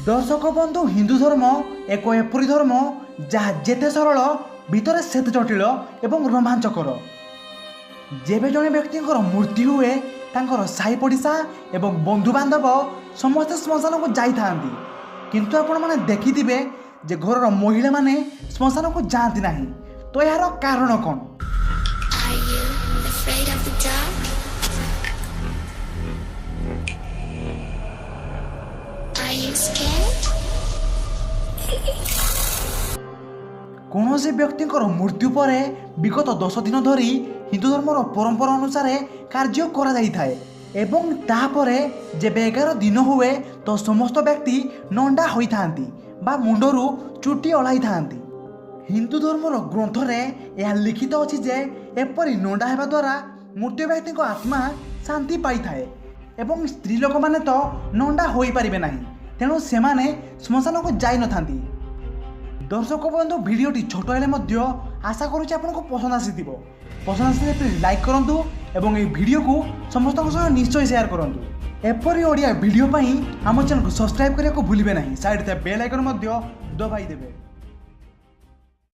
दर्शक बंधु हिंदू धर्म एक एपरी धर्म जहाँ जेते सरल भितर सेते जटिल एवं रोमांचकर। जेबे जड़े व्यक्ति मृत्यु हुए तांकर साई पड़िशा एवं बंधु बांधव समस्ते श्मशान को जाई थांती, किंतु आपण माने देखिथिबे जे घर महिला माने श्मशान को जाती नहीं। तो यार कारण कौन? Are you afraid of the dark? Are you scared? कौन से व्यक्ति मृत्यु पर विगत 10 दिन धरी हिंदू धर्मर परंपरा अनुसार कार्य करा जाई थाए एवं तापरे जेबे 11 दिन हुए तो समस्त व्यक्ति नंडा होई थांती बा मुंडरू चुटी अलाई थांती। हिंदू धर्मर ग्रंथ रे यह लिखित अछि जे एपरि नंडा हेबा द्वारा मृत्यु व्यक्ति को आत्मा शांति पाई थाए एवं स्त्री लोक माने तो नंडा होई परिबे नाही, तेणु सेमाने श्मशान को जाई न थांती। दर्शक बंधु भिडियोटी छोट हेले मध्य आशा करूँ आपको पसंद आसीथिबो। पसंद आसिले प्लीज लाइक करंतु एवं ए वीडियो को समस्त सह निश्चय शेयर करंतु। एपरी ओडिया वीडियो पई आम चैनल को सब्सक्राइब करने को भूलिबे नहीं। साइड ते बेल आइकन मध्य दबाई देबे।